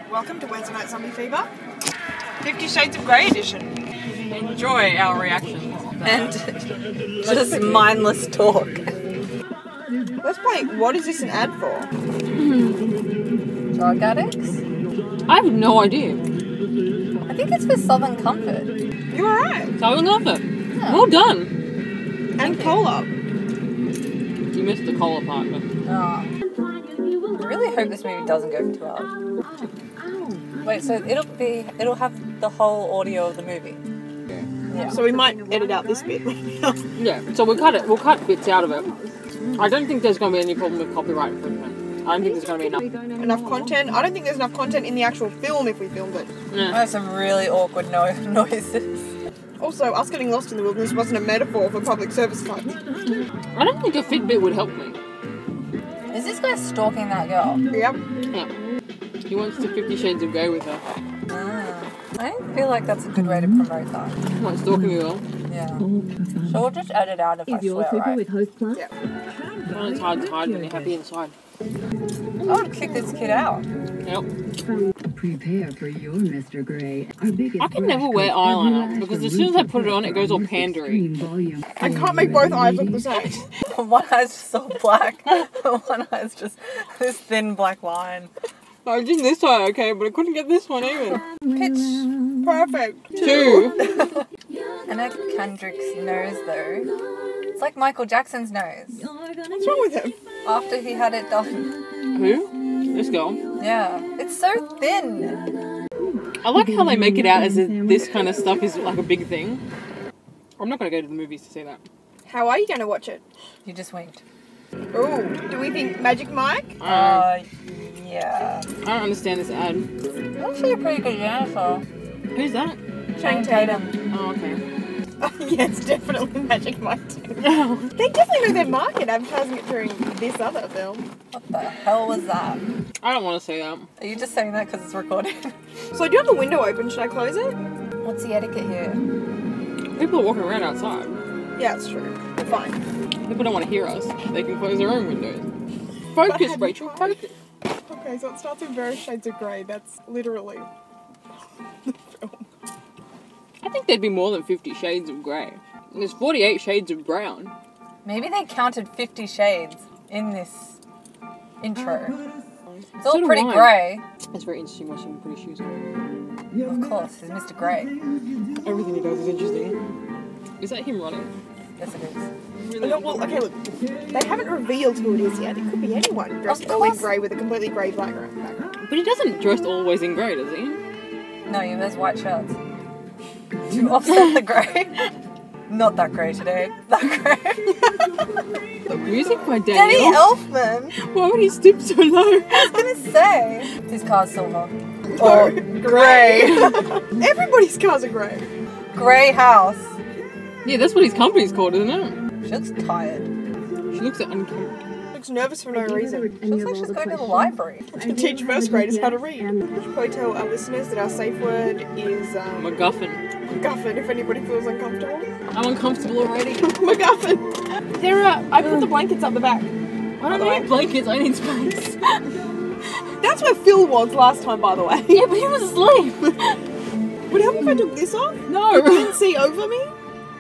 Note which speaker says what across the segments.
Speaker 1: Welcome to Wednesday Night Zombie Fever. 50 Shades of Grey edition.
Speaker 2: Enjoy our reactions.
Speaker 3: And just mindless talk.
Speaker 1: Let's play What Is This an Ad For?
Speaker 3: Drug addicts?
Speaker 2: I have no idea.
Speaker 3: I think it's for Southern Comfort.
Speaker 1: You're alright.
Speaker 2: Southern Comfort.
Speaker 3: Yeah.
Speaker 2: Well done.
Speaker 1: And cola.
Speaker 2: You missed the cola part, but...
Speaker 3: Oh. I really hope this movie doesn't go for 2 hours. Wait, so it'll have the whole audio of the movie. Yeah.
Speaker 1: So we might edit out this bit.
Speaker 2: Yeah, so we'll cut bits out of it. I don't think there's going to be any problem with copyright infringement. I don't think there's going to be
Speaker 1: Enough content. I don't think there's enough content in the actual film if we filmed it.
Speaker 2: Yeah.
Speaker 3: There's some really awkward noises.
Speaker 1: Also, us getting lost in the wilderness wasn't a metaphor for public service fund.
Speaker 2: I don't think a Fitbit would help me.
Speaker 3: Is this guy stalking that girl?
Speaker 1: Yep.
Speaker 2: Yeah. He wants to 50 Shades of Grey with her.
Speaker 3: I don't feel like that's a good way to promote that.
Speaker 2: Not stalking you all.
Speaker 3: Yeah. So we'll just edit out if I swear, right?
Speaker 4: with host plus?
Speaker 1: Yeah.
Speaker 2: Well, it's hard to hide when you're happy inside.
Speaker 3: I would kick this kid out.
Speaker 2: Yep.
Speaker 4: Prepare for your Mr. Grey.
Speaker 2: I can never wear eyeliner because as soon as I put it on, it goes all pandery.
Speaker 1: I can't make both eyes look the same.
Speaker 3: One eye's just so black. One eye's just this thin black line.
Speaker 2: I did this eye okay, but I couldn't get this one either.
Speaker 3: Pitch.
Speaker 1: Perfect.
Speaker 2: 2.
Speaker 3: Anna Kendrick's nose, though. It's like Michael Jackson's nose.
Speaker 1: What's wrong with him?
Speaker 3: After he had it done.
Speaker 2: Who? This girl.
Speaker 3: Yeah. It's so thin.
Speaker 2: I like how they make it out as if this kind of stuff is like a big thing. I'm not going to go to the movies to see that.
Speaker 1: How are you going to watch it?
Speaker 3: You just winked.
Speaker 1: Oh, do we think Magic Mike?
Speaker 3: Yeah.
Speaker 2: I don't understand this ad.
Speaker 3: You're actually a pretty good dancer.
Speaker 2: Who's that?
Speaker 3: Channing Tatum.
Speaker 2: Oh, okay.
Speaker 1: Yeah, it's definitely Magic Mike too. They definitely know their market advertising it during this other film.
Speaker 3: What the hell was that?
Speaker 2: I don't want to say that.
Speaker 3: Are you just saying that because it's recorded?
Speaker 1: So I do have the window open. Should I close it?
Speaker 3: What's the etiquette here?
Speaker 2: People are walking around outside.
Speaker 1: Yeah, it's true. Fine.
Speaker 2: People don't want to hear us. They can close their own windows. Focus, Rachel, focus.
Speaker 1: Okay, so it starts with various shades of grey. That's literally the film.
Speaker 2: I think there'd be more than 50 Shades of Grey. There's 48 Shades of Brown.
Speaker 3: Maybe they counted 50 shades in this intro. It's all
Speaker 2: So do
Speaker 3: pretty
Speaker 2: I.
Speaker 3: grey.
Speaker 2: It's very interesting watching him put his shoes on.
Speaker 3: Of course, he's Mr. Grey.
Speaker 2: Everything he does is interesting. Is that him running?
Speaker 3: Yes, it is.
Speaker 1: No, well, okay, look. They haven't revealed who it is yet. It could be anyone dressed
Speaker 3: Of
Speaker 1: all in
Speaker 3: course.
Speaker 1: grey with a completely grey background.
Speaker 2: But he doesn't dress always in grey, does he?
Speaker 3: No, he wears white shirts. To offset the grey. Not that grey today. That grey.
Speaker 2: The music by
Speaker 3: Danny
Speaker 2: Daniel.
Speaker 3: Elfman!
Speaker 2: Why would he stoop so low?
Speaker 3: I was gonna say. His car's silver.
Speaker 1: Or
Speaker 3: grey.
Speaker 1: Everybody's cars are grey.
Speaker 3: Grey house.
Speaker 2: Yeah, that's what his company's called, isn't it?
Speaker 3: She looks tired.
Speaker 2: She looks unkempt.
Speaker 1: Looks nervous for no reason.
Speaker 3: She looks like she's going to the libriary.
Speaker 1: To teach first graders how to read. We should probably tell our listeners that our safe word is
Speaker 2: MacGuffin.
Speaker 1: MacGuffin, if anybody feels uncomfortable.
Speaker 2: I'm uncomfortable already.
Speaker 1: MacGuffin! There are, I put the blankets up the back.
Speaker 2: I don't need blankets, I need space.
Speaker 1: That's where Phil was last time, by the way.
Speaker 2: Yeah, but he was asleep.
Speaker 1: Would it help if I took this off?
Speaker 2: No.
Speaker 1: You couldn't see over me?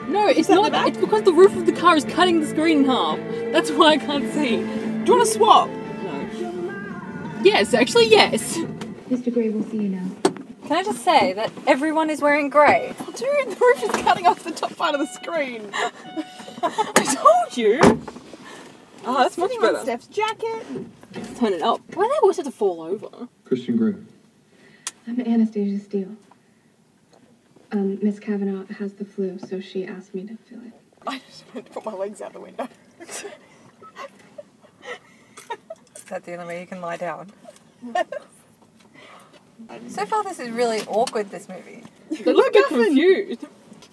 Speaker 2: No, it's
Speaker 1: that the
Speaker 2: not.
Speaker 1: back?
Speaker 2: It's because the roof of the car is cutting the screen in half. That's why I can't see.
Speaker 1: Do you want to swap?
Speaker 2: No. Yes, actually, yes.
Speaker 4: Mr. Grey will see you now.
Speaker 3: Can I just say that everyone is wearing grey?
Speaker 1: Oh, dude, the roof is cutting off the top part of the screen.
Speaker 2: I told you. Oh, that's much
Speaker 1: Sitting on
Speaker 2: better.
Speaker 1: Steph's jacket.
Speaker 2: Turn it up. Why do they always have to fall over?
Speaker 5: Christian Grey.
Speaker 4: I'm Anastasia Steele. Miss Kavanaugh has the flu, so she asked me to fill it.
Speaker 1: I just wanted to put my legs out the window.
Speaker 3: Is that the only way you can lie down? So far this is really awkward, this movie.
Speaker 2: They look a bit confused.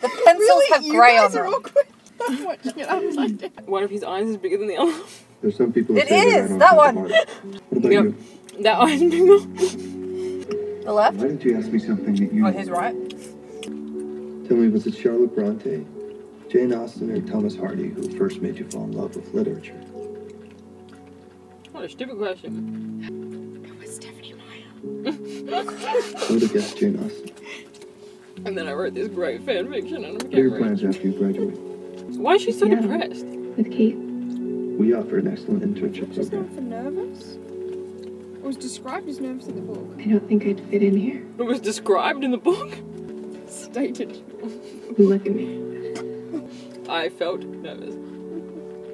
Speaker 3: The pencils have grey on
Speaker 1: You guys are
Speaker 3: them.
Speaker 1: awkward. I'm watching it upside down.
Speaker 2: One of his eyes is bigger than the other.
Speaker 5: There's some people who
Speaker 3: It
Speaker 5: say
Speaker 3: is,
Speaker 5: I don't
Speaker 3: that
Speaker 5: have
Speaker 3: one.
Speaker 5: a heart. What about
Speaker 2: Yep.
Speaker 5: you?
Speaker 2: That eye's bigger.
Speaker 3: The left?
Speaker 5: Why didn't you ask me something that you
Speaker 3: Oh, he's right.
Speaker 5: Tell me, was it Charlotte Bronte, Jane Austen, or Thomas Hardy who first made you fall in love with literature?
Speaker 2: What a stupid question.
Speaker 1: It was Stephanie Meyer.
Speaker 5: I would have guessed Jane Austen.
Speaker 2: And then I wrote this great fan fiction and I'm
Speaker 5: What are your
Speaker 2: getting
Speaker 5: plans after you graduate?
Speaker 2: Why is she so
Speaker 4: Yeah.
Speaker 2: depressed?
Speaker 4: With Kate.
Speaker 5: We offer an excellent internship
Speaker 1: Just
Speaker 5: program.
Speaker 1: not for nervous. It was described as nervous in the book.
Speaker 4: I don't think I'd fit in here.
Speaker 2: It was described in the book.
Speaker 1: Stated.
Speaker 4: Look at me.
Speaker 2: I felt nervous.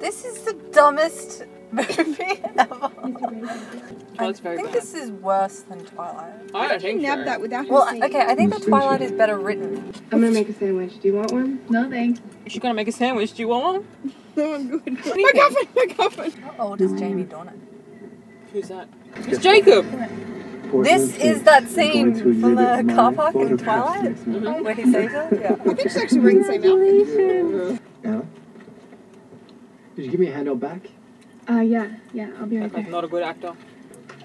Speaker 3: This is the dumbest movie ever.
Speaker 2: Oh, it's very
Speaker 3: I think
Speaker 2: bad.
Speaker 3: this is worse than Twilight.
Speaker 2: I don't think
Speaker 1: Nabbed
Speaker 2: so.
Speaker 1: that without her
Speaker 3: Well,
Speaker 1: seeing
Speaker 3: okay,
Speaker 1: it.
Speaker 3: I think that Twilight is better written.
Speaker 4: I'm gonna make a sandwich. Do you want one? No, thanks.
Speaker 2: She's gonna make a sandwich. Do you want one?
Speaker 1: No, I'm good. MacGuffin!
Speaker 3: How old is Jamie Dornan?
Speaker 2: Who's that? It's Jacob!
Speaker 3: This is that scene from the car park in Twilight? Where he saves her? Yeah.
Speaker 1: I think she's actually wearing the same outfit.
Speaker 5: Anna? Did you give me a handout back?
Speaker 4: Yeah, I'll be right
Speaker 2: I'm
Speaker 4: there.
Speaker 2: not a good actor.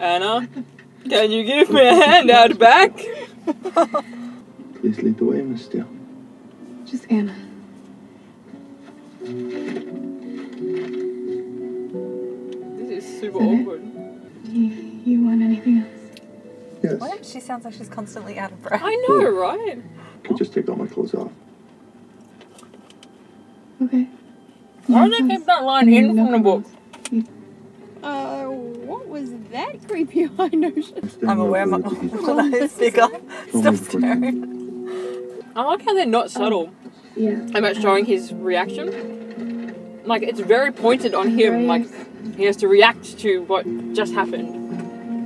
Speaker 2: Anna, can you give me a handout back?
Speaker 5: Please lead the way, Miss Steele.
Speaker 4: Just Anna.
Speaker 2: This is super
Speaker 4: Is it?
Speaker 2: awkward.
Speaker 4: You want anything else?
Speaker 5: Yes.
Speaker 3: What? She sounds like she's constantly out of breath.
Speaker 2: I know, right?
Speaker 5: Could just take all my clothes off.
Speaker 4: Okay.
Speaker 2: Why do they keep that line in from the book?
Speaker 1: What was that creepy eye notion?
Speaker 3: I'm aware my one eye is bigger. Stop staring.
Speaker 2: I like how they're not subtle
Speaker 4: Yeah.
Speaker 2: about showing his reaction. Like, it's very pointed on him. Like, he has to react to what just happened.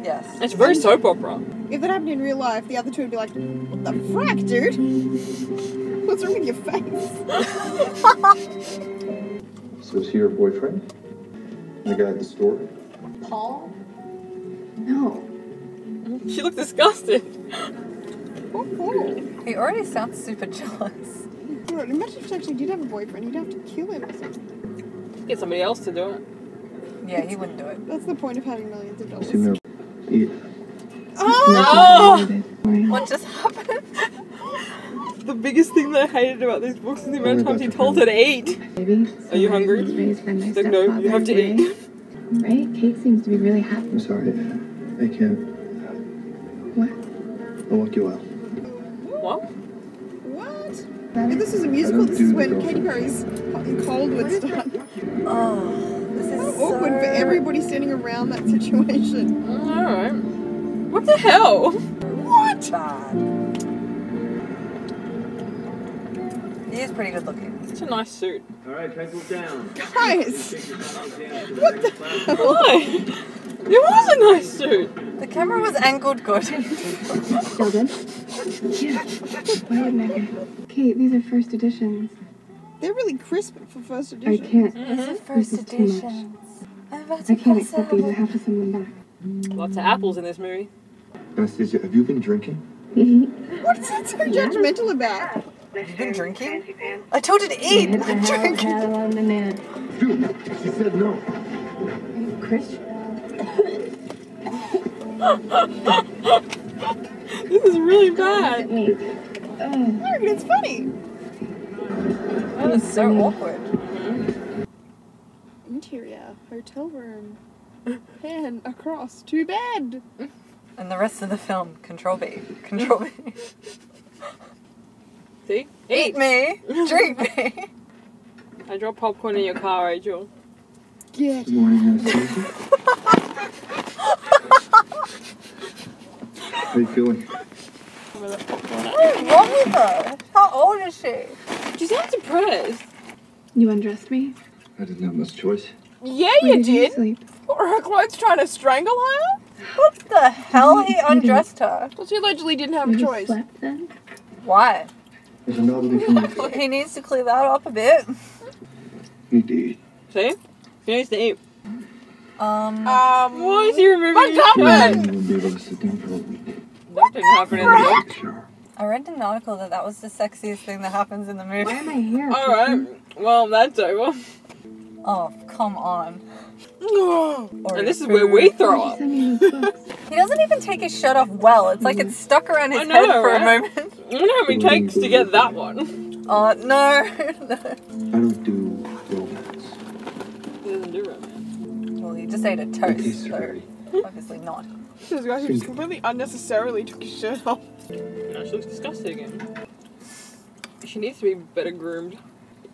Speaker 3: Yes.
Speaker 2: It's very soap opera.
Speaker 1: If that happened in real life, the other two would be like, what the frack, dude? What's wrong with your face?
Speaker 5: So is he your boyfriend? The guy at the store?
Speaker 3: Paul?
Speaker 4: No.
Speaker 2: She looked disgusted.
Speaker 1: Poor Paul.
Speaker 3: He already sounds super jealous.
Speaker 1: God, imagine if she actually did have a boyfriend, you'd have to kill him or something.
Speaker 2: Get somebody else to do it.
Speaker 3: Yeah, he wouldn't do it.
Speaker 1: That's the point of having millions of dollars.
Speaker 5: See me eat.
Speaker 2: Oh!
Speaker 3: What just happened?
Speaker 2: The biggest thing that I hated about these books is the amount of times he told her to eat.
Speaker 4: Baby,
Speaker 2: Are you hungry?
Speaker 4: Raised by my
Speaker 2: She's like, no, you have to
Speaker 4: stepfather,
Speaker 2: eat.
Speaker 4: Right? Kate seems to be really happy.
Speaker 5: I'm sorry. I can't.
Speaker 4: What?
Speaker 5: I'll walk you out.
Speaker 2: What?
Speaker 1: What? If this is a musical, this is when Katy Perry's Hot and Cold would start.
Speaker 3: Oh, this is
Speaker 1: How
Speaker 3: so
Speaker 1: awkward for everybody standing around that situation.
Speaker 2: Alright. What the hell?
Speaker 1: What?
Speaker 3: bad. He is pretty good looking.
Speaker 2: It's a nice suit.
Speaker 6: Alright, pencils down.
Speaker 1: Guys!
Speaker 6: What
Speaker 1: the hell?
Speaker 2: Why? It was a nice suit.
Speaker 3: The camera was angled good.
Speaker 4: Still good? Yeah. Why wouldn't I get? Kate, these are first editions.
Speaker 1: They're really crisp for first
Speaker 4: I
Speaker 1: edition.
Speaker 4: can't.
Speaker 3: These are first
Speaker 4: This is too much.
Speaker 3: editions.
Speaker 4: I can't accept these. I have to send them back.
Speaker 2: Lots of apples in this movie.
Speaker 5: Anastasia, have you been drinking?
Speaker 1: What is that so judgmental about?
Speaker 3: Have you been drinking? I told you to eat, not drink.
Speaker 5: Dude, she said no.
Speaker 4: Christian.
Speaker 2: This is really bad.
Speaker 1: Look, it's funny.
Speaker 3: That was so awkward.
Speaker 1: Interior, hotel room. Pan across to bed.
Speaker 3: And the rest of the film, Control B. Control B.
Speaker 2: See?
Speaker 3: Eat me, drink me.
Speaker 2: I dropped popcorn in your car, Rachel.
Speaker 1: Get.
Speaker 5: Good morning, Anastasia. How you feeling?
Speaker 2: Where that popcorn at?
Speaker 3: What is wrong with her? How old is she?
Speaker 2: She sounds depressed.
Speaker 4: You undressed me?
Speaker 5: I didn't have much choice.
Speaker 1: Yeah,
Speaker 4: Where
Speaker 1: you did.
Speaker 4: sleep?
Speaker 1: Or her clothes trying to strangle her?
Speaker 3: What the hell? He undressed her.
Speaker 1: Because he allegedly didn't have a
Speaker 4: You
Speaker 1: choice.
Speaker 4: slept then?
Speaker 3: Why?
Speaker 5: There's a novelty for me.
Speaker 3: He needs to clear that up a bit.
Speaker 5: Need to eat.
Speaker 2: See? She needs to eat.
Speaker 3: Why
Speaker 2: is he removing his
Speaker 5: I
Speaker 2: shirt?
Speaker 5: wouldn't even be able to sit down for a week.
Speaker 2: That didn't happen in the book.
Speaker 5: Sure.
Speaker 3: I read in an article that was the sexiest thing that happens in the movie.
Speaker 4: Why am I here?
Speaker 2: Alright. Well, that's over.
Speaker 3: Oh, come on.
Speaker 2: And this is where we throw
Speaker 4: Why'd you
Speaker 2: up.
Speaker 4: send me those books?
Speaker 3: He doesn't even take his shirt off well. It's like it's stuck around his
Speaker 2: I know,
Speaker 3: head for
Speaker 2: right?
Speaker 3: a moment.
Speaker 2: I wonder how many takes to get that one.
Speaker 3: No.
Speaker 5: I don't do romance.
Speaker 2: He doesn't do romance.
Speaker 3: Well, he just ate a
Speaker 5: My
Speaker 3: toast,
Speaker 5: tastes are
Speaker 3: so
Speaker 5: very
Speaker 3: obviously not.
Speaker 1: This guy who just completely unnecessarily took his shirt off.
Speaker 2: No, she looks disgusting again. She needs to be better groomed.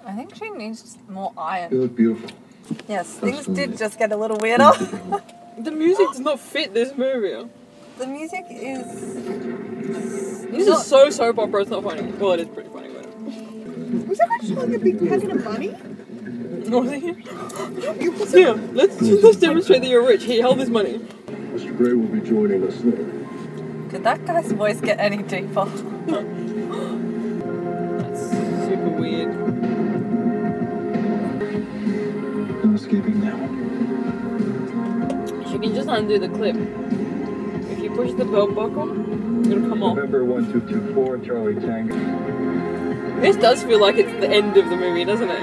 Speaker 3: I think she needs more
Speaker 5: You
Speaker 3: iron.
Speaker 5: look beautiful.
Speaker 3: Yes, things
Speaker 5: Absolutely.
Speaker 3: did just get a little weirder.
Speaker 2: The music does not fit this movie.
Speaker 3: The music is...
Speaker 2: This is so soap opera, it's not funny. Well, it is pretty funny, but...
Speaker 1: Was that actually like a big packet of money?
Speaker 2: Yeah, let's demonstrate that you're rich. He held this money.
Speaker 7: Mr. Gray will be joining us later.
Speaker 3: Could that guy's voice get any deeper?
Speaker 2: That's super weird.
Speaker 5: No escaping now.
Speaker 2: She can just undo the clip. If you push the belt buckle, it'll come off.
Speaker 7: November 1224, Charlie Tango.
Speaker 2: This does feel like it's the end of the movie, doesn't it?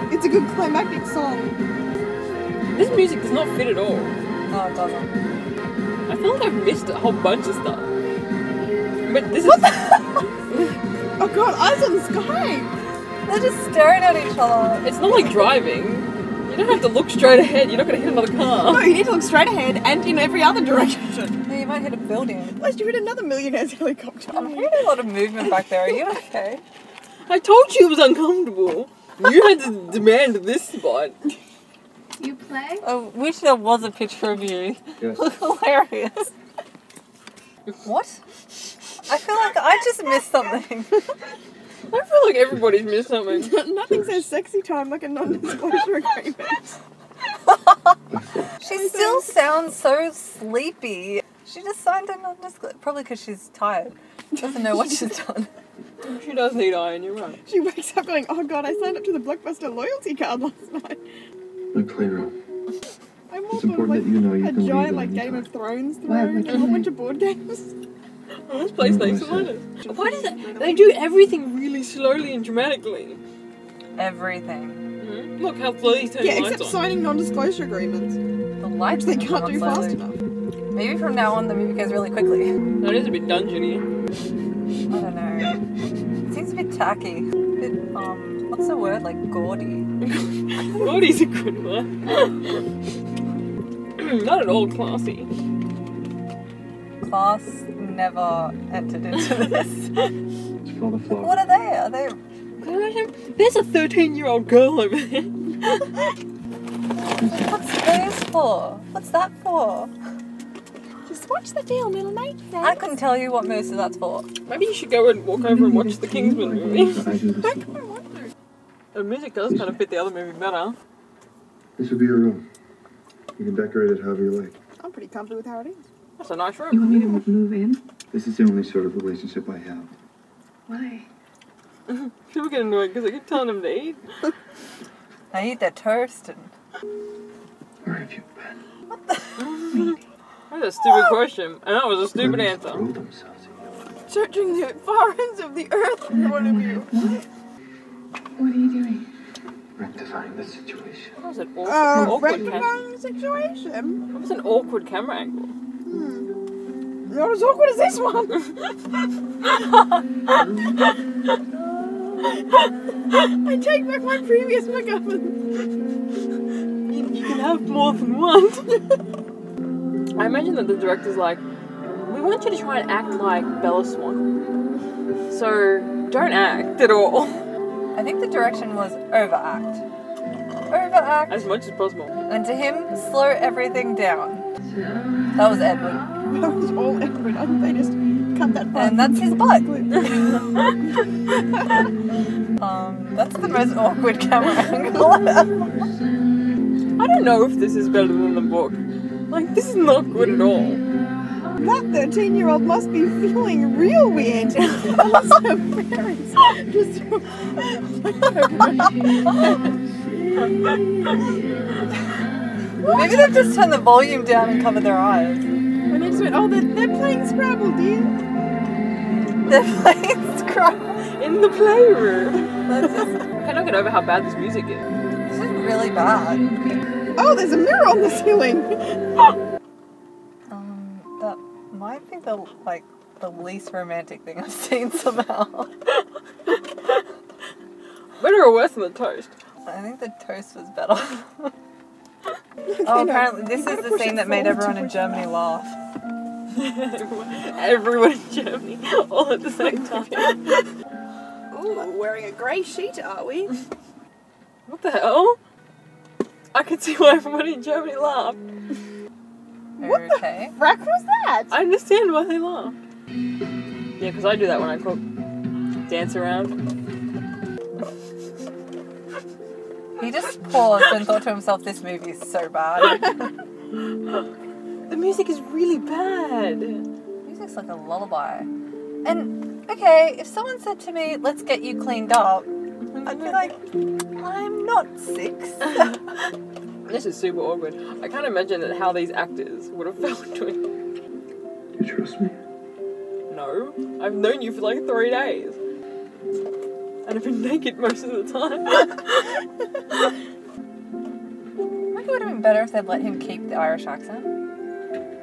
Speaker 1: It's a good climactic song.
Speaker 2: This music does not fit at all.
Speaker 3: No, it doesn't.
Speaker 2: I feel like I've missed a whole bunch of stuff. But this is...
Speaker 1: Oh god, eyes on the sky!
Speaker 3: They're just staring at each other.
Speaker 2: It's not like driving. You don't have to look straight ahead. You're not going to hit another car.
Speaker 1: No, you need to look straight ahead and in every other direction.
Speaker 3: Yeah, you might hit a building.
Speaker 1: Unless you hit another millionaire's helicopter.
Speaker 3: I'm hearing a lot of movement back there. Are you okay?
Speaker 2: I told you it was uncomfortable. You had to demand this spot.
Speaker 4: You play?
Speaker 3: I wish there was a picture of you.
Speaker 7: Yes.
Speaker 3: Hilarious. What? I feel like I just missed something.
Speaker 2: I feel like everybody's missed something.
Speaker 1: Nothing says sexy time like a non-disclosure agreement.
Speaker 3: She still sounds so sleepy. She just signed a non-disclosure. Probably because she's tired. Doesn't know what she's done.
Speaker 2: She does need iron, you're right.
Speaker 1: She wakes up going, oh god, I signed up to the Blockbuster loyalty card last night.
Speaker 5: My playroom.
Speaker 1: I'm
Speaker 5: It's
Speaker 1: also
Speaker 5: important
Speaker 1: like
Speaker 5: that you know you
Speaker 1: a
Speaker 5: can leave
Speaker 1: giant
Speaker 5: at
Speaker 1: like
Speaker 5: any
Speaker 1: Game
Speaker 5: time.
Speaker 1: of Thrones
Speaker 4: Why
Speaker 1: throne
Speaker 4: would
Speaker 1: and a whole
Speaker 4: you?
Speaker 1: bunch of board games.
Speaker 2: Oh, this place makes some money. Why does it? They do everything really slowly and dramatically.
Speaker 3: Everything.
Speaker 2: Mm-hmm. Look how slowly he's turning
Speaker 1: Yeah,
Speaker 2: the lights
Speaker 1: except
Speaker 2: on.
Speaker 1: signing non-disclosure agreements,
Speaker 3: The
Speaker 1: which
Speaker 3: lights
Speaker 1: they
Speaker 3: are
Speaker 1: can't
Speaker 3: on
Speaker 1: do fast
Speaker 3: slowly.
Speaker 1: enough.
Speaker 3: Maybe from now on the movie goes really quickly.
Speaker 2: That is a bit dungeony.
Speaker 3: I don't know. It seems a bit tacky. A bit, what's the word? Like gaudy.
Speaker 2: Gaudy's a good one. Not at all classy.
Speaker 3: Class never entered into this.
Speaker 5: It's full of flow.
Speaker 3: What are they? Are they?
Speaker 2: Can you imagine? There's a 13-year-old girl over there.
Speaker 3: What's those for? What's that for?
Speaker 1: Just watch the film, it'll make sense.
Speaker 3: I couldn't tell you what most of that's for.
Speaker 2: Maybe you should go and walk over and watch the Kingsman movie.
Speaker 5: I do this.
Speaker 2: The music does kind of fit the other movie better.
Speaker 5: This would be your room. You can decorate it however you like.
Speaker 1: I'm pretty comfy with how it is.
Speaker 2: That's a nice
Speaker 4: You
Speaker 2: room.
Speaker 4: want me to move in?
Speaker 5: This is the only sort of relationship I have.
Speaker 4: Why?
Speaker 2: People get annoyed because I keep telling them to eat.
Speaker 3: I eat their toast and
Speaker 5: Where have you been?
Speaker 2: That's a stupid question, and that was a stupid
Speaker 5: Birds
Speaker 2: answer.
Speaker 5: throw themselves at you.
Speaker 1: Searching the far ends of the earth for one of you.
Speaker 4: What are you doing?
Speaker 5: Rectifying the situation.
Speaker 2: That was an awkward
Speaker 1: Rectifying the situation.
Speaker 2: That was an awkward camera angle.
Speaker 1: Not as awkward as this one. I take back my previous MacGuffin.
Speaker 2: You can have more than one. I imagine that the director's like, we want you to try and act like Bella Swan. So don't act at all.
Speaker 3: I think the direction was overact. Overact.
Speaker 2: As much as possible.
Speaker 3: And to him, slow everything down. That was Edward.
Speaker 1: That was all Edward. They just cut that part.
Speaker 3: And that's his butt. That's the most awkward camera angle ever.
Speaker 2: I don't know if this is better than the book. Like, this is not good at all.
Speaker 1: That 13-year-old must be feeling real weird. Unless her parents just...
Speaker 3: Maybe they've just turned the volume down and covered their eyes.
Speaker 1: And they just went, oh, they're playing Scrabble, dear.
Speaker 3: They're playing Scrabble.
Speaker 2: In the playroom. I cannot get over how bad this music is.
Speaker 3: This is really bad.
Speaker 1: Oh, there's a mirror on the ceiling.
Speaker 3: That might be the least romantic thing I've seen somehow.
Speaker 2: Better or worse than the toast?
Speaker 3: I think the toast was better. Oh, apparently this is the scene that made everyone in Germany laugh.
Speaker 2: Everyone in Germany, all at the same time.
Speaker 1: Ooh, wearing a grey sheet, are we?
Speaker 2: What the hell? I can see why everybody in Germany laughed.
Speaker 3: Okay.
Speaker 1: Frack was that?
Speaker 2: I understand why they laugh. Yeah, because I do that when I cook. Dance around.
Speaker 3: He just paused and thought to himself, this movie is so bad.
Speaker 2: The music is really bad.
Speaker 3: Music's like a lullaby. And, okay, if someone said to me, let's get you cleaned up, I'd be like, I'm not 6.
Speaker 2: This is super awkward. I can't imagine that how these actors would have felt doing it.
Speaker 5: You trust me?
Speaker 2: No. I've known you for like 3 days. And I've been naked most of the time.
Speaker 3: Maybe it would have been better if they'd let him keep the Irish accent.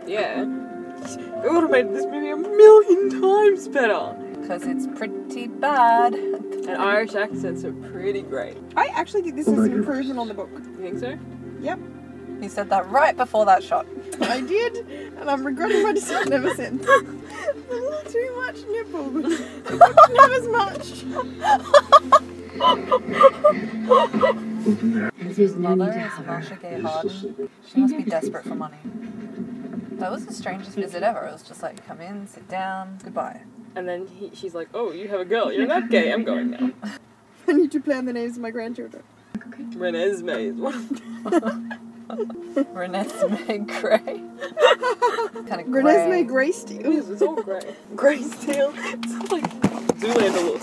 Speaker 2: Yeah. It would have made this movie 1,000,000 times better.
Speaker 3: Because it's pretty bad.
Speaker 2: And Irish accents are pretty great.
Speaker 1: I actually think this is an improvement on the book.
Speaker 2: You think so?
Speaker 1: Yep,
Speaker 3: He said that right before that shot.
Speaker 1: I did, and I'm regretting my decision ever since. A little too much nipple. The book didn't have as much.
Speaker 3: His mother is Marsha Gay Harden. She must be desperate for money. That was the strangest visit ever. It was just like, come in, sit down, goodbye.
Speaker 2: And then she's like, oh, you have a girl. You're not gay. I'm going now.
Speaker 1: I need to plan the names of my grandchildren.
Speaker 2: Renesmee is one of them.
Speaker 3: Renesmee Gray. Kind of
Speaker 1: Renesmee
Speaker 3: grey.
Speaker 1: Grey
Speaker 2: It
Speaker 1: Steel.
Speaker 2: is, it's all grey. Grey steel. It's like Zoolander look.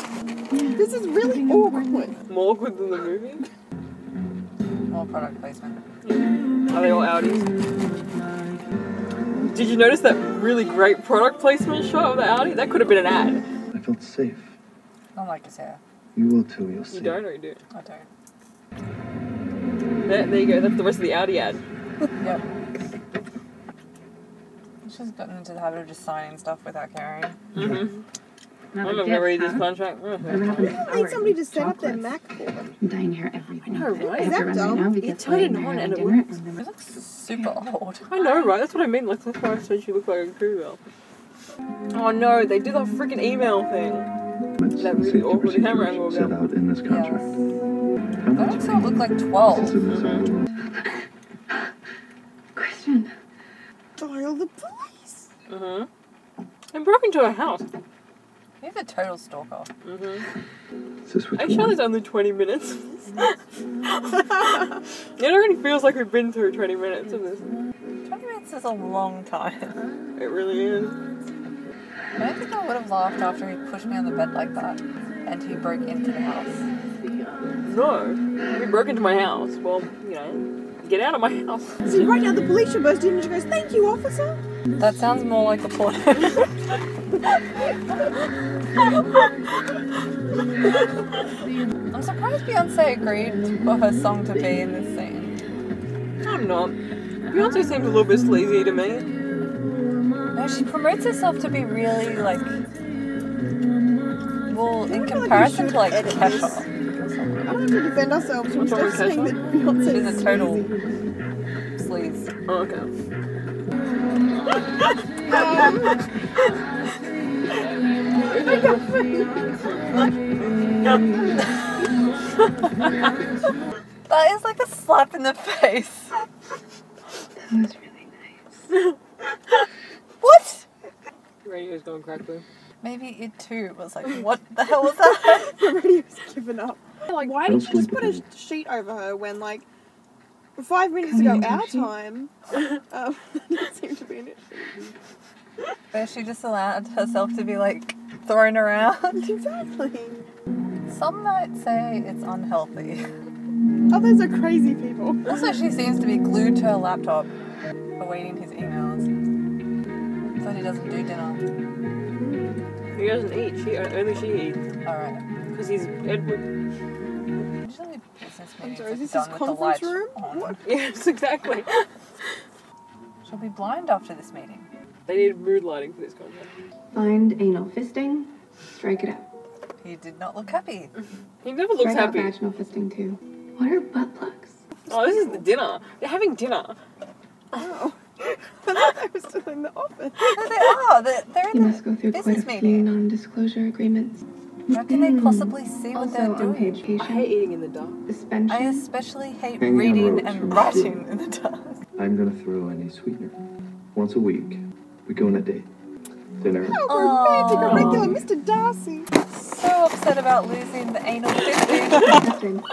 Speaker 1: This is really awkward.
Speaker 2: More awkward than the movie.
Speaker 3: More product placement.
Speaker 2: Are they all Audis? Did you notice that really great product placement shot of the Audi? That could have been an ad.
Speaker 5: I felt safe.
Speaker 3: I don't like his hair.
Speaker 5: You will too, you'll see.
Speaker 2: You don't or you do?
Speaker 3: I don't.
Speaker 2: There you go. That's the rest of the Audi ad.
Speaker 3: Yep. She's gotten into the habit of just signing stuff without caring.
Speaker 2: Mm-hmm. I'm not going to read this contract.
Speaker 1: I need somebody to set up their Mac for them.
Speaker 8: I'm dying here every week.
Speaker 2: I know, right?
Speaker 1: Is that dumb?
Speaker 2: You turn it on and it works.
Speaker 3: She looks super old.
Speaker 2: I know, right? That's what I mean. Like, that's why I said she looked like a cougar. Oh no, they did that freaking email thing. That really
Speaker 5: Safety
Speaker 2: awkward camera angle
Speaker 5: procedures set
Speaker 2: again.
Speaker 5: out in this contract. How
Speaker 3: That
Speaker 5: much
Speaker 3: makes her look like 12.
Speaker 5: is in this envelope?
Speaker 8: Question.
Speaker 1: Dial the police.
Speaker 2: Mm-hmm. And broke into her house.
Speaker 3: He's a total stalker.
Speaker 2: Mm-hmm.
Speaker 5: Is this what you
Speaker 2: Actually,
Speaker 5: want?
Speaker 2: there's only 20 minutes of this. It already feels like we've been through 20 minutes of this.
Speaker 3: 20 minutes is a long time.
Speaker 2: It really is.
Speaker 3: I don't think I would have laughed after he pushed me on the bed like that and he broke into the house.
Speaker 2: No. We broke into my house. Well, you know, get out of my house.
Speaker 1: See, right now the police are burst in and she goes, "Thank you, officer."
Speaker 3: That sounds more like a porno. I'm surprised Beyonce agreed for her song to be in this scene.
Speaker 2: I'm not. Beyonce seems a little bit sleazy to me.
Speaker 3: No, she promotes herself to be really like, well, in
Speaker 1: feel like we
Speaker 3: comparison
Speaker 1: should
Speaker 3: to like
Speaker 1: edit
Speaker 3: Kesha.
Speaker 1: this. I don't have to defend ourselves from
Speaker 2: What's wrong with
Speaker 1: stuff saying
Speaker 2: Tesla?
Speaker 1: that Beyonce
Speaker 3: She's a
Speaker 1: is
Speaker 3: total
Speaker 1: sleazy.
Speaker 3: sleaze.
Speaker 2: Oh, okay.
Speaker 3: That is like a slap in the face.
Speaker 8: That was really nice.
Speaker 3: What?
Speaker 2: Radio's going crackly.
Speaker 3: Maybe it too was like, what the hell was that?
Speaker 1: The radio's given up. Like, why
Speaker 5: Don't
Speaker 1: did you just
Speaker 5: sleep
Speaker 1: put a
Speaker 5: with me.
Speaker 1: sheet over her when, like, 5 minutes
Speaker 8: Coming
Speaker 1: ago,
Speaker 8: in
Speaker 1: our
Speaker 8: sheet?
Speaker 1: time, didn't seem to be an issue.
Speaker 3: Where she just allowed herself to be like thrown around.
Speaker 1: Exactly.
Speaker 3: Some might say it's unhealthy.
Speaker 1: Others are crazy people.
Speaker 3: Also, she seems to be glued to her laptop, awaiting his emails. So he doesn't do dinner.
Speaker 2: He doesn't eat. Only she eats.
Speaker 3: Alright.
Speaker 2: Because he's Edward.
Speaker 3: Usually business
Speaker 1: I'm
Speaker 3: meetings
Speaker 1: sorry,
Speaker 3: are
Speaker 1: is this
Speaker 3: done
Speaker 1: his
Speaker 3: with the
Speaker 1: conference
Speaker 3: lights
Speaker 1: room?
Speaker 3: on.
Speaker 1: What?
Speaker 2: Yes, exactly.
Speaker 3: She'll be blind after this meeting.
Speaker 2: They need mood lighting for this contract.
Speaker 8: Find anal fisting. Strike it out.
Speaker 3: He did not look happy.
Speaker 2: He never looks
Speaker 8: Strike out
Speaker 2: happy.
Speaker 8: vaginal fisting too. What are butt plugs?
Speaker 2: Oh, this is the dinner. They're having dinner.
Speaker 1: Oh. I was still in the office.
Speaker 3: No, they are. They're
Speaker 8: You
Speaker 3: in
Speaker 8: must go through
Speaker 3: the
Speaker 8: quite a
Speaker 3: business
Speaker 8: few
Speaker 3: meeting.
Speaker 8: non-disclosure agreements.
Speaker 3: How can they possibly see what
Speaker 8: Also
Speaker 3: they're
Speaker 8: on
Speaker 3: doing?
Speaker 8: page
Speaker 2: I
Speaker 8: patient,
Speaker 2: hate eating in the dark.
Speaker 8: suspension.
Speaker 3: I especially hate
Speaker 5: Hanging on
Speaker 3: reading
Speaker 5: ropes
Speaker 3: and
Speaker 5: from
Speaker 3: writing in the dark.
Speaker 5: I'm gonna throw any sweetener. Once a week, we go on a date. Dinner.
Speaker 1: How romantic, a
Speaker 3: Aw.
Speaker 1: regular Mr. Darcy.
Speaker 3: So upset about losing the anal 50.
Speaker 8: Persistent.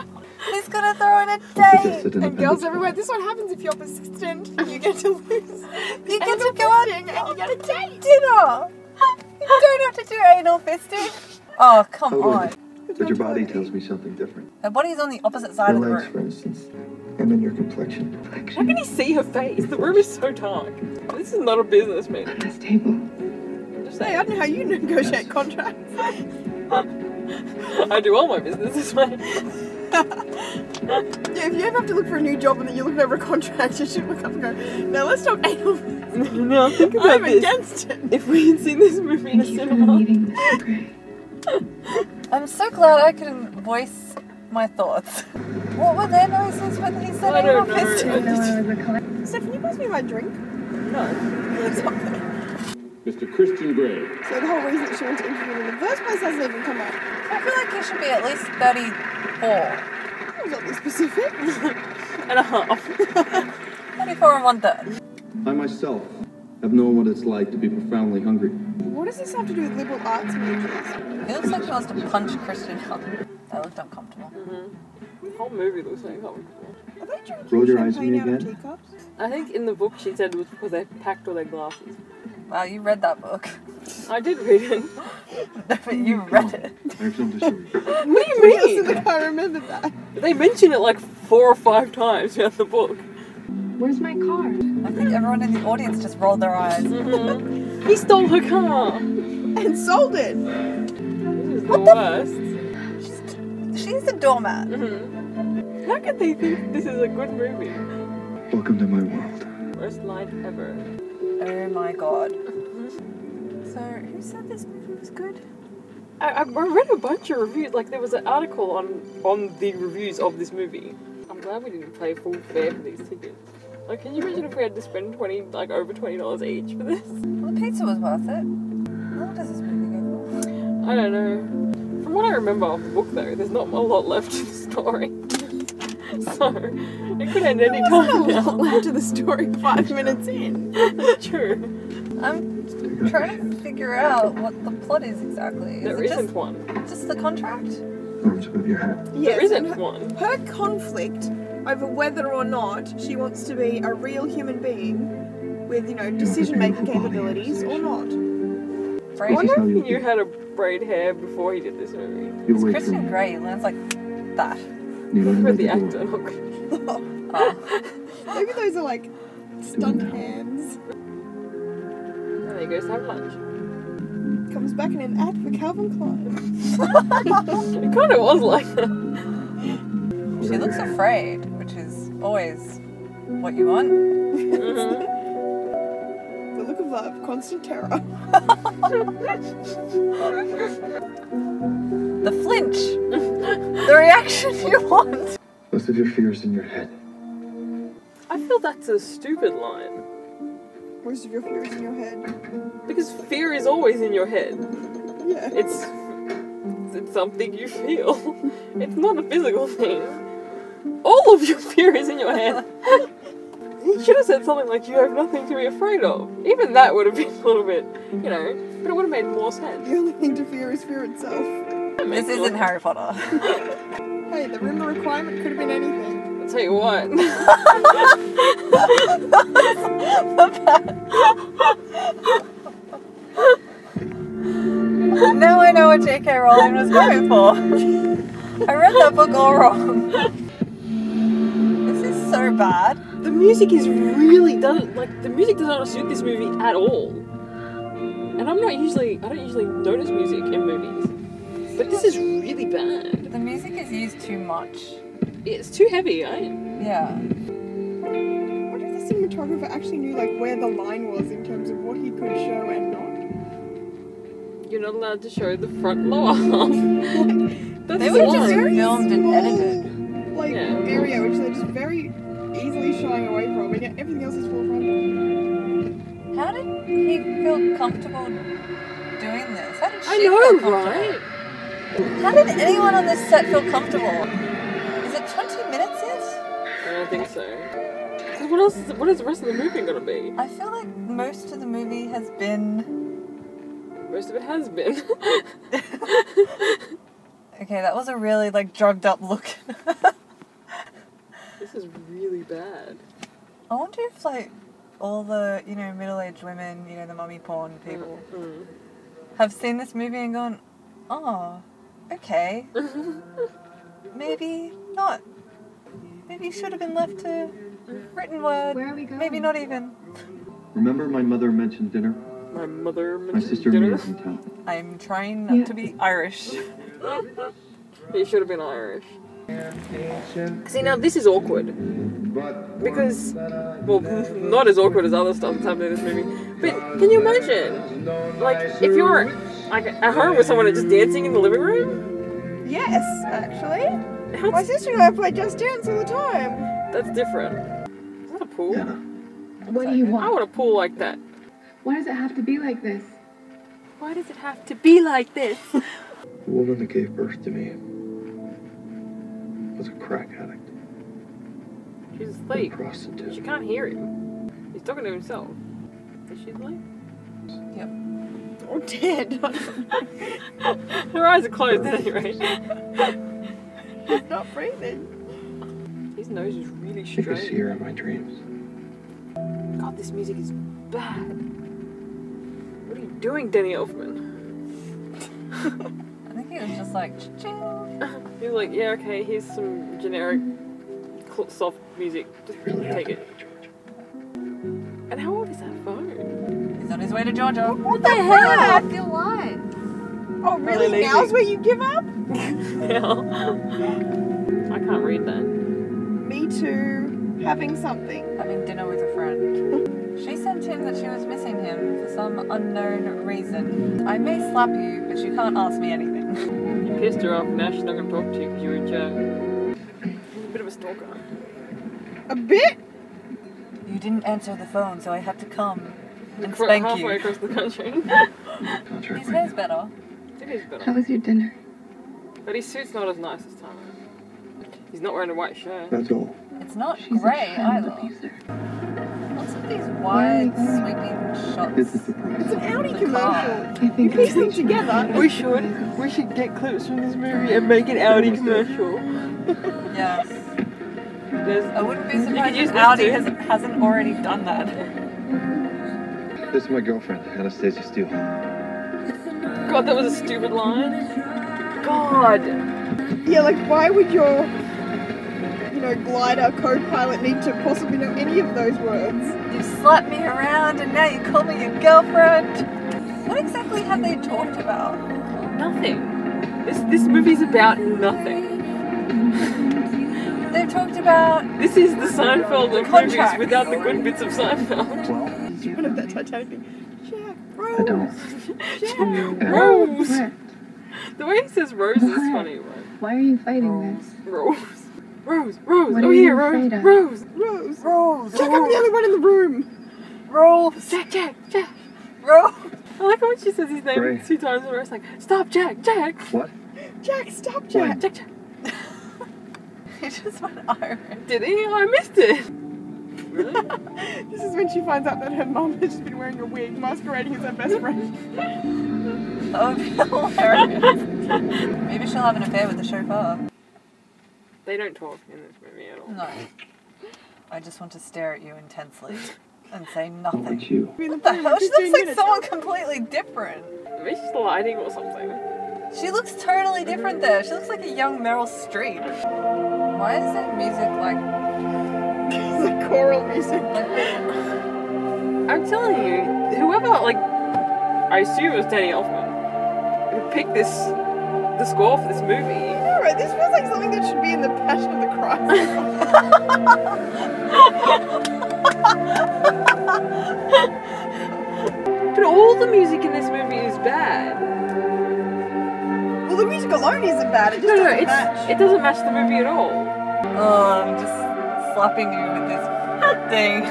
Speaker 3: He's gonna throw in a
Speaker 5: Suggested
Speaker 3: date.
Speaker 5: an
Speaker 1: And girls
Speaker 5: appendix.
Speaker 1: everywhere, this is what happens if you're persistent. You get to lose.
Speaker 3: You get to go out
Speaker 1: and you get a date.
Speaker 3: dinner. You don't have to do anal fisting. Oh, come
Speaker 5: Totally.
Speaker 3: on.
Speaker 5: But your body tells me something different.
Speaker 3: Her body's on the opposite side
Speaker 5: Your
Speaker 3: of the
Speaker 5: legs,
Speaker 3: room.
Speaker 5: for instance. And then your complexion.
Speaker 2: How can he see her face? The room is so dark. This is not a business meeting.
Speaker 8: On this table.
Speaker 2: I'm just
Speaker 1: Hey, I
Speaker 2: saying.
Speaker 1: don't know how you negotiate contracts.
Speaker 2: I do all my business this way.
Speaker 1: Yeah, if you ever have to look for a new job and then you're looking over a contract, you should look up and go, now let's talk anal.
Speaker 2: Now think about
Speaker 1: I'm
Speaker 2: this.
Speaker 1: against it.
Speaker 2: If we had seen this movie in a
Speaker 8: Thank you for the
Speaker 2: cinema.
Speaker 8: meeting, Mr. Gray.
Speaker 3: I'm so glad I can voice my thoughts. What were their noises when he said
Speaker 2: I
Speaker 3: anal
Speaker 2: don't know.
Speaker 3: fisting?
Speaker 1: Steph, can you pass me my drink?
Speaker 2: No.
Speaker 1: It's up there.
Speaker 6: Mr. Christian Grey.
Speaker 1: So the whole reason that she went to interview him in the first place hasn't even come up.
Speaker 3: I feel like you should be at least 34.
Speaker 1: That was oddly specific.
Speaker 2: And a half.
Speaker 3: 34 and 1/3.
Speaker 5: I myself have known what it's like to be profoundly hungry.
Speaker 1: What does this have to do with liberal arts majors?
Speaker 3: He looks like he wants to punch Christian out. That looked uncomfortable.
Speaker 2: The whole movie looks like uncomfortable.
Speaker 1: Are they drinking
Speaker 5: Roll your eyes at
Speaker 1: champagne
Speaker 5: me
Speaker 1: out of
Speaker 5: again.
Speaker 1: teacups?
Speaker 2: I think in the book she said it was because they packed all their glasses.
Speaker 3: Wow, you read that book.
Speaker 2: I did read it.
Speaker 3: But you read it.
Speaker 5: I have something to show you.
Speaker 2: What do you
Speaker 1: Yes,
Speaker 2: mean?
Speaker 1: I remember that.
Speaker 2: They mention it like 4 or 5 times throughout the book.
Speaker 8: Where's my card?
Speaker 3: I think everyone in the audience just rolled their eyes.
Speaker 2: He stole her car.
Speaker 1: And sold it.
Speaker 2: This is the worst.
Speaker 3: She's a doormat.
Speaker 2: How can they think this is a good movie?
Speaker 5: Welcome to my world.
Speaker 2: Worst line ever.
Speaker 3: Oh my god. So, who said this movie was good?
Speaker 2: I read a bunch of reviews. Like there was an article on the reviews of this movie. I'm glad we didn't pay full fare for these tickets. Like, can you imagine if we had to spend over $20 each for this?
Speaker 3: Well, the pizza was worth it. What does this movie go for?
Speaker 2: I don't know. From what I remember of the book, though, there's not a lot left to the story. So it could end any
Speaker 1: There
Speaker 2: time
Speaker 1: wasn't a lot
Speaker 2: now.
Speaker 1: left to the story 5 minutes in.
Speaker 2: That's true.
Speaker 3: I'm trying to figure out what the plot is exactly. Is
Speaker 2: There
Speaker 3: it
Speaker 2: isn't one.
Speaker 3: just the contract?
Speaker 5: Arms above your head.
Speaker 1: Yes,
Speaker 2: There isn't
Speaker 1: and
Speaker 2: one.
Speaker 1: her conflict over whether or not she wants to be a real human being with, decision-making capabilities or not.
Speaker 2: I
Speaker 3: Brave?
Speaker 2: wonder
Speaker 5: how
Speaker 2: if he
Speaker 5: you'll
Speaker 2: knew
Speaker 5: be.
Speaker 2: how to braid hair before he did this movie.
Speaker 5: You'll
Speaker 3: It's
Speaker 5: wait for
Speaker 3: Christian
Speaker 5: me.
Speaker 3: Grey. He learns like that.
Speaker 5: You know
Speaker 2: For
Speaker 5: how
Speaker 2: the
Speaker 5: to do
Speaker 2: actor,
Speaker 5: it.
Speaker 2: not Christian.
Speaker 3: Oh.
Speaker 1: Maybe those are like stunt hands.
Speaker 2: And there he goes to have lunch.
Speaker 1: Comes back in an ad for Calvin Klein.
Speaker 2: It kind of was like that.
Speaker 3: She looks afraid, which is always what you want.
Speaker 1: The look of love, constant terror.
Speaker 3: The flinch. The reaction you want.
Speaker 5: Most of your fears in your head.
Speaker 2: I feel that's a stupid line.
Speaker 1: Most of your fear is in your head.
Speaker 2: Because fear is always in your head.
Speaker 1: Yeah.
Speaker 2: It's something you feel. It's not a physical thing. All of your fear is in your head. He should have said something like, you have nothing to be afraid of. Even that would have been a little bit, but it would have made more sense.
Speaker 1: The only thing to fear is fear itself.
Speaker 3: This isn't Harry Potter.
Speaker 1: Hey, the Riddler requirement could have been anything.
Speaker 2: I'll tell you what.
Speaker 3: Now I know what J.K. Rowling was going for. I read that book all wrong. This is so bad.
Speaker 2: The music is really the music does not suit this movie at all. And I don't usually notice music in movies. But this is really bad.
Speaker 3: The music is used too much.
Speaker 2: It's too heavy, right?
Speaker 3: Yeah.
Speaker 1: I wonder if the cinematographer actually knew where the line was in terms of what he could show and not.
Speaker 2: You're not allowed to show the front lower half. That's
Speaker 3: They were just
Speaker 2: fine.
Speaker 3: filmed and
Speaker 1: small,
Speaker 3: edited.
Speaker 1: Like
Speaker 2: Yeah.
Speaker 1: area which they're just very easily shying away from, and yet everything else is full frontal.
Speaker 3: How did he feel comfortable doing this? How did she
Speaker 2: I
Speaker 3: feel
Speaker 2: know,
Speaker 3: comfortable?
Speaker 2: right?
Speaker 3: How did anyone on this set feel comfortable? Is it 20 minutes yet?
Speaker 2: I don't think so. Because what is the rest of the movie gonna be?
Speaker 3: I feel like most of the movie has been...
Speaker 2: Most of it has been.
Speaker 3: Okay, that was a really, like, drugged up look.
Speaker 2: This is really bad.
Speaker 3: I wonder if, like, all the, you know, middle-aged women, you know, the mummy porn people, have seen this movie and gone, oh, okay. Maybe not. Maybe should have been left to written word.
Speaker 8: Where are we going?
Speaker 3: Maybe not even.
Speaker 5: Remember my mother mentioned dinner?
Speaker 2: My mother
Speaker 5: My
Speaker 2: mentioned
Speaker 5: sister
Speaker 2: dinner.
Speaker 5: Mia's in town.
Speaker 3: I'm trying not to be Irish.
Speaker 2: He should have been Irish. See, now this is awkward. Because, well, not as awkward as other stuff that's happening in this movie. But can you imagine? Like, if you're like at home with someone and just dancing in the living room?
Speaker 1: Yes, actually.
Speaker 2: How
Speaker 1: My sister and I play Just Dance all the time.
Speaker 2: That's different. Is that a pool?
Speaker 5: Anna,
Speaker 8: What do you
Speaker 2: I
Speaker 8: want?
Speaker 2: want a pool like that.
Speaker 8: Why does it have to be like this?
Speaker 2: Why does it have to be like this?
Speaker 5: the woman that gave birth to me was a crack addict,
Speaker 2: She's
Speaker 5: a
Speaker 2: asleep.
Speaker 5: prostitute.
Speaker 2: She can't hear him. He's talking to himself. Is she asleep?
Speaker 3: Yep.
Speaker 1: Or dead.
Speaker 2: Her eyes are closed at any rate.
Speaker 1: He's not breathing.
Speaker 2: His nose is really
Speaker 5: I think I see
Speaker 2: straight.
Speaker 5: her in my dreams.
Speaker 2: God, this music is bad. What are you doing, Danny Elfman?
Speaker 3: I think he was just like, ching.
Speaker 2: He was like, yeah, okay, here's some generic soft music. Just
Speaker 5: Really
Speaker 2: take
Speaker 5: have
Speaker 2: it.
Speaker 5: to be Georgia.
Speaker 2: And how old is that phone?
Speaker 3: He's on his way to Georgia.
Speaker 1: What the hell?
Speaker 3: I feel lying.
Speaker 1: Oh, really?
Speaker 2: Really?
Speaker 1: Now's where you give up?
Speaker 2: Yeah. I can't read that.
Speaker 1: Me too. Having something.
Speaker 3: Having dinner with a friend. She sent him that she was missing him for some unknown reason. I may slap you, but you can't ask me anything.
Speaker 2: You pissed her off, now she's not going to talk to you because you're a jerk. He's a bit of a stalker.
Speaker 1: A bit?
Speaker 3: You didn't answer the phone, so I had to come and
Speaker 2: Halfway
Speaker 3: spank you.
Speaker 2: across the country.
Speaker 5: Contract
Speaker 3: His hair's better.
Speaker 2: It is
Speaker 8: How
Speaker 2: better.
Speaker 8: was your dinner?
Speaker 2: But his suit's not as nice this time. He's not wearing a white shirt.
Speaker 5: That's all.
Speaker 3: It's not
Speaker 8: She's
Speaker 3: grey
Speaker 8: a child
Speaker 3: either.
Speaker 8: abuser.
Speaker 3: What's with these
Speaker 8: Why are we
Speaker 3: wide,
Speaker 8: going?
Speaker 3: sweeping shots?
Speaker 5: It's a surprise.
Speaker 1: It's an Audi
Speaker 3: The
Speaker 1: commercial.
Speaker 3: car.
Speaker 8: I think
Speaker 1: You piece them together.
Speaker 2: We should get clips from this movie and make an Audi commercial.
Speaker 3: Yes.
Speaker 2: There's,
Speaker 3: I wouldn't be
Speaker 2: You could
Speaker 3: surprised
Speaker 2: use
Speaker 3: if
Speaker 2: this
Speaker 3: Audi
Speaker 2: too.
Speaker 3: hasn't already done that.
Speaker 5: This is my girlfriend, Anastasia Steele.
Speaker 2: God, that was a stupid line. God.
Speaker 1: Yeah, like why would your, glider co-pilot need to possibly know any of those words?
Speaker 3: You slapped me around and now you call me your girlfriend. What exactly have they talked about?
Speaker 2: Nothing. This movie's about nothing.
Speaker 3: They've talked about
Speaker 2: This is the Seinfeld of movies
Speaker 3: Contracts.
Speaker 2: without the good bits of Seinfeld.
Speaker 1: One of that Titanic thing. Jack, Rose.
Speaker 5: I don't.
Speaker 2: Rose.
Speaker 8: Where?
Speaker 2: The way he says Rose is
Speaker 8: Why?
Speaker 2: funny.
Speaker 8: Why are you fighting this?
Speaker 2: Rose. Rose.
Speaker 8: What
Speaker 2: Oh
Speaker 8: are you
Speaker 2: here, Rose.
Speaker 8: afraid of?
Speaker 2: Rose.
Speaker 1: Rose.
Speaker 3: Rose.
Speaker 1: Jack, I'm the only one in the room.
Speaker 3: Rose.
Speaker 2: Jack.
Speaker 3: Rose.
Speaker 2: I like how when she says his name
Speaker 5: Ray.
Speaker 2: 2 times in a row, it's like, stop, Jack.
Speaker 5: What?
Speaker 1: Jack, stop, Jack.
Speaker 2: Jack.
Speaker 3: He just went Irish.
Speaker 2: Did he? I missed it. Really?
Speaker 1: This is when she finds out that her mum has just been wearing a wig, masquerading as her best friend.
Speaker 3: That would be hilarious. Maybe she'll have an affair with the chauffeur.
Speaker 2: They don't talk in this movie at all.
Speaker 3: No. I just want to stare at you intensely and say
Speaker 5: I
Speaker 3: nothing.
Speaker 5: want you.
Speaker 3: What the hell? She looks like someone completely different.
Speaker 2: Maybe she's lighting or something.
Speaker 3: She looks totally different there. She looks like a young Meryl Streep. Why is there music like
Speaker 1: It's like choral music.
Speaker 2: I'm telling you, whoever, I assume it was Danny Elfman, who picked the score for this movie.
Speaker 1: Alright, this feels like something that should be in the Passion of the Christ.
Speaker 2: But all the music in this movie is bad.
Speaker 1: Well, the music alone isn't bad. It just doesn't match.
Speaker 2: it doesn't match the movie at all.
Speaker 3: Oh, I'm just slapping you with this thing.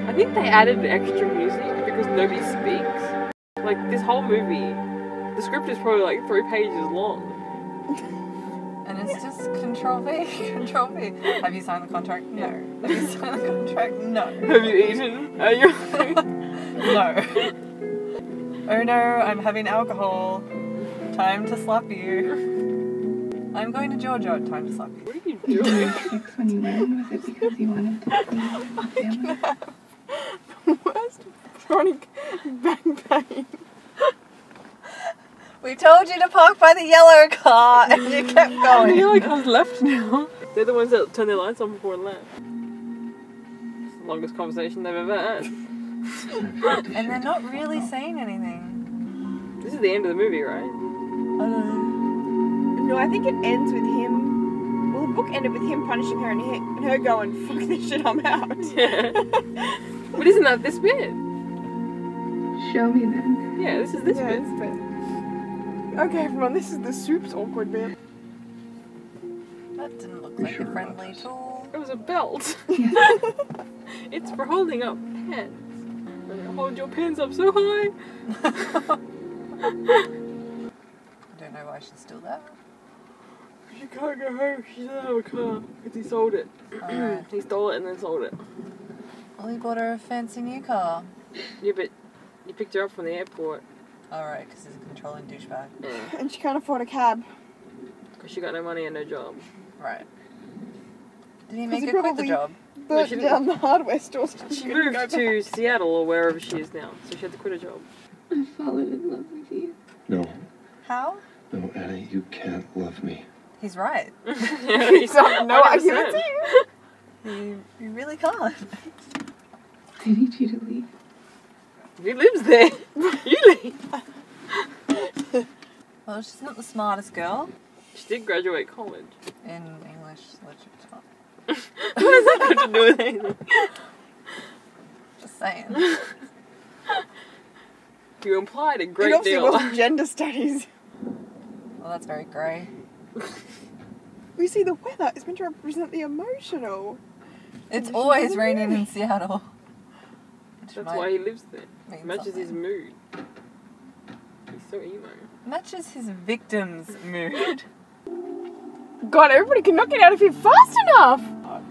Speaker 2: I think they added extra music because nobody speaks. Like, this whole movie, the script is probably like 3 pages long.
Speaker 3: And it's just Control V, Control V. Have you signed the contract? No. Have you signed the contract? No.
Speaker 2: Have you eaten? Are you?
Speaker 3: No. Oh no, I'm having alcohol. Time to slap you. I'm going to Georgia. Time to slap you.
Speaker 2: What are you
Speaker 8: Did you
Speaker 2: doing?
Speaker 8: have sex when you ran? Was it because you wanted to please the family?
Speaker 1: Worst chronic back pain.
Speaker 3: We told you to park by the yellow car and you kept
Speaker 2: The
Speaker 3: going.
Speaker 2: yellow car's left now. They're the ones that turn their lights on before it left. It's the longest conversation they've ever had.
Speaker 3: And they're not really saying anything.
Speaker 2: This is the end of the movie, right?
Speaker 3: I don't know.
Speaker 1: No, I think it ends with him. Well, the book ended with him punishing her and her going, "Fuck this shit, I'm out."
Speaker 2: Yeah. But isn't that this bit?
Speaker 8: Show me then.
Speaker 2: Yeah, this is this
Speaker 1: Yeah,
Speaker 2: bit.
Speaker 1: this bit. Okay, everyone, this is the soup's awkward bit.
Speaker 3: That didn't look
Speaker 5: We
Speaker 3: like
Speaker 5: sure
Speaker 3: a friendly
Speaker 5: about
Speaker 3: tool.
Speaker 2: It was a belt. It's for holding up pens. Hold your pens up so high.
Speaker 3: I don't know why she's still there.
Speaker 2: She can't go home. She doesn't have a car because he sold it.
Speaker 3: Alright.
Speaker 2: He stole it and then sold it.
Speaker 3: Well, he bought her a fancy new car.
Speaker 2: Yeah, but you picked her up from the airport.
Speaker 3: Alright, because he's a controlling douchebag.
Speaker 2: Yeah.
Speaker 1: And she can't afford a cab.
Speaker 2: Because she got no money and no job.
Speaker 3: Right. Did he make
Speaker 1: he
Speaker 3: her quit the
Speaker 1: probably-
Speaker 3: job?
Speaker 1: Burnt
Speaker 2: she
Speaker 1: down the hardware store. So
Speaker 2: She
Speaker 1: couldn't go
Speaker 2: moved
Speaker 1: back.
Speaker 2: to Seattle or wherever she is now, so she had to quit her job.
Speaker 8: I've fallen in love with you.
Speaker 5: No,
Speaker 3: How?
Speaker 5: no, Annie, you can't love me.
Speaker 3: He's right.
Speaker 2: Yeah,
Speaker 1: He's got no
Speaker 2: 100%.
Speaker 1: argument to you.
Speaker 3: You really can't.
Speaker 8: I need you to leave.
Speaker 2: He lives there. You leave.
Speaker 3: Well, she's not the smartest girl
Speaker 2: She did graduate college.
Speaker 3: in English literature.
Speaker 2: What has that got to do with anything?
Speaker 3: Just saying.
Speaker 2: You implied a
Speaker 1: It
Speaker 2: great
Speaker 1: obviously
Speaker 2: deal.
Speaker 1: wasn't gender studies.
Speaker 3: Well, that's very grey.
Speaker 1: We see the weather is meant to represent the emotional.
Speaker 3: It's always raining in Seattle. Which
Speaker 2: That's
Speaker 3: might
Speaker 2: why he lives there.
Speaker 3: mean
Speaker 2: Matches his
Speaker 3: something.
Speaker 2: mood. He's so emo.
Speaker 3: Matches his victim's mood.
Speaker 1: God, everybody cannot get out of here fast enough.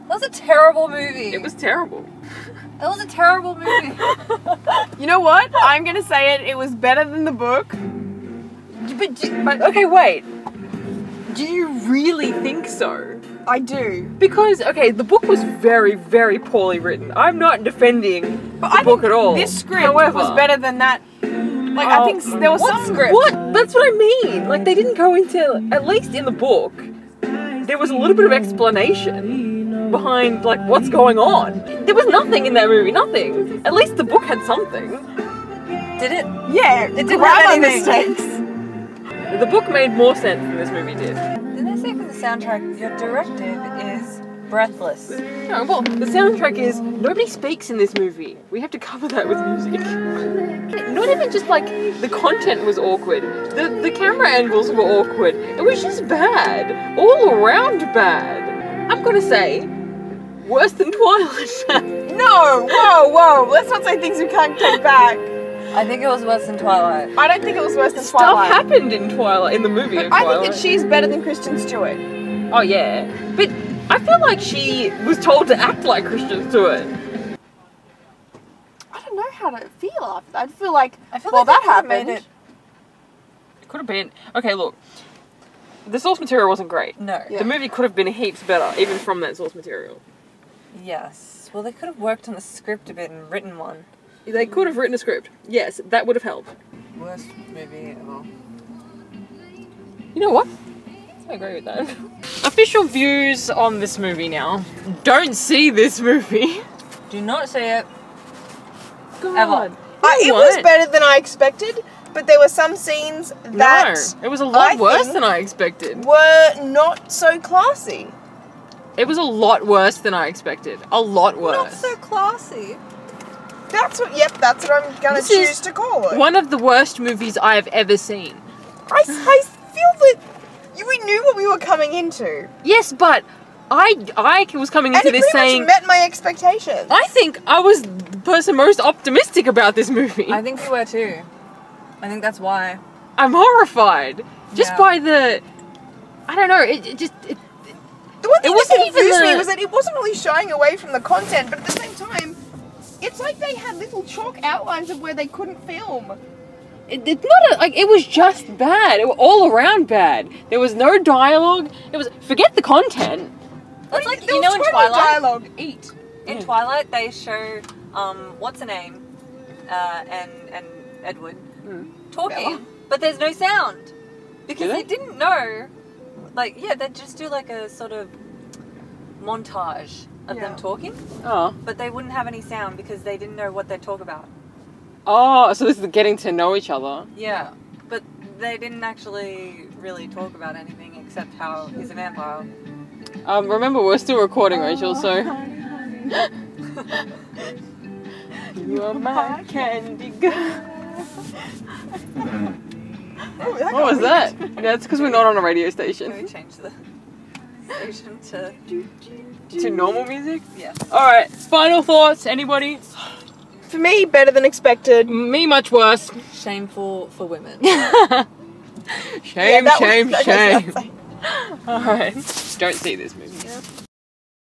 Speaker 3: That was a terrible movie.
Speaker 2: It was terrible.
Speaker 3: That was a terrible movie.
Speaker 1: You know what? I'm gonna say it. It was better than the book.
Speaker 2: But okay, wait. Do you really think so?
Speaker 1: I do.
Speaker 2: Because, okay, the book was very, very poorly written. I'm not defending
Speaker 1: But
Speaker 2: the
Speaker 1: I
Speaker 2: book
Speaker 1: think
Speaker 2: at all.
Speaker 1: this script
Speaker 2: However,
Speaker 1: was better than that. Like, I think there was
Speaker 2: what
Speaker 1: some script.
Speaker 2: What? That's what I mean. Like, they didn't go into, at least in the book, there was a little bit of explanation behind, like, what's going on. There was nothing in that movie, nothing. At least the book had something.
Speaker 3: Did it?
Speaker 1: Yeah, it
Speaker 3: didn't have anything.
Speaker 1: mistakes.
Speaker 2: The book made more sense than this movie did.
Speaker 3: Didn't they say for the soundtrack, your directive is breathless?
Speaker 2: No, well, the soundtrack is, nobody speaks in this movie. We have to cover that with music. Not even just, like, the content was awkward. The camera angles were awkward. It was just bad. All around bad. I'm gonna say, worse than Twilight.
Speaker 1: No, whoa. Let's not say things we can't take back.
Speaker 3: I think it was worse than Twilight.
Speaker 1: I don't think it was worse than
Speaker 2: Stuff
Speaker 1: Twilight.
Speaker 2: happened in Twilight, in the movie
Speaker 1: But
Speaker 2: of
Speaker 1: I
Speaker 2: Twilight.
Speaker 1: think that she's better than Kristen Stewart.
Speaker 2: Oh, yeah. But I feel like she was told to act like Kristen Stewart.
Speaker 1: I don't know how to feel after that. I feel like,
Speaker 3: I feel
Speaker 1: well,
Speaker 3: like
Speaker 1: that
Speaker 3: they could've
Speaker 1: happened.
Speaker 3: made it-
Speaker 2: It could have been. Okay, look. The source material wasn't great.
Speaker 3: No.
Speaker 1: Yeah.
Speaker 2: The movie could have been heaps better, even from that source material.
Speaker 3: Yes. Well, they could have worked on the script a bit and written one.
Speaker 2: They could have written a script. Yes, that would have helped.
Speaker 3: Worst movie ever.
Speaker 2: You know what? I agree with that. Official views on this movie now. Don't see this movie.
Speaker 3: Do not say it.
Speaker 2: God.
Speaker 3: Ever.
Speaker 1: It was better than I expected, but there were some scenes that
Speaker 2: No, it was a lot
Speaker 1: I
Speaker 2: worse
Speaker 1: think-
Speaker 2: than I expected.
Speaker 1: were not so classy.
Speaker 2: It was a lot worse than I expected. A lot worse.
Speaker 3: Not so classy.
Speaker 1: That's what I'm gonna
Speaker 2: This is
Speaker 1: choose to call it.
Speaker 2: One of the worst movies I have ever seen.
Speaker 1: I feel that we knew what we were coming into.
Speaker 2: Yes, but I was coming
Speaker 1: And
Speaker 2: into
Speaker 1: it
Speaker 2: this
Speaker 1: pretty
Speaker 2: saying,
Speaker 1: much met my expectations.
Speaker 2: I think I was person most optimistic about this movie.
Speaker 3: I think we were too. I think that's why.
Speaker 2: I'm horrified. Just
Speaker 3: Yeah.
Speaker 2: by the... I don't know, it just...
Speaker 1: The one thing
Speaker 2: It wasn't
Speaker 1: that
Speaker 2: even
Speaker 1: confused me
Speaker 2: the-
Speaker 1: was that it wasn't really shying away from the content, but at the same time, it's like they had little chalk outlines of where they couldn't film.
Speaker 2: It's not like it was just bad. It was all around bad. There was no dialogue. It was forget the content.
Speaker 3: That's like,
Speaker 1: There
Speaker 3: you
Speaker 1: was
Speaker 3: know, in
Speaker 1: totally
Speaker 3: Twilight.
Speaker 1: dialogue. Eat.
Speaker 3: In Twilight, they show what's her name, and Edward talking,
Speaker 1: Bella.
Speaker 3: but there's no sound because
Speaker 2: Do
Speaker 3: they
Speaker 2: they?
Speaker 3: didn't know. Like, yeah, they just do like a sort of montage of them talking,
Speaker 2: Oh.
Speaker 3: but they wouldn't have any sound because they didn't know what they'd talk about.
Speaker 2: Oh, so this is getting to know each other.
Speaker 3: Yeah, but they didn't actually really talk about anything except how he's a vampire.
Speaker 2: Remember, we're still recording, Rachel, so... You are my candy girl. What was that? Yeah, it's because we're not on a radio
Speaker 3: Can we
Speaker 2: station.
Speaker 3: change the station to...
Speaker 2: To normal music?
Speaker 3: Yeah.
Speaker 2: Alright, final thoughts, anybody?
Speaker 1: For me, better than expected.
Speaker 2: Me, much worse.
Speaker 3: Shameful for women.
Speaker 2: Shame,
Speaker 1: that was-
Speaker 2: shame,
Speaker 1: that goes
Speaker 2: shame.
Speaker 1: without saying.
Speaker 2: Alright. Don't see this movie.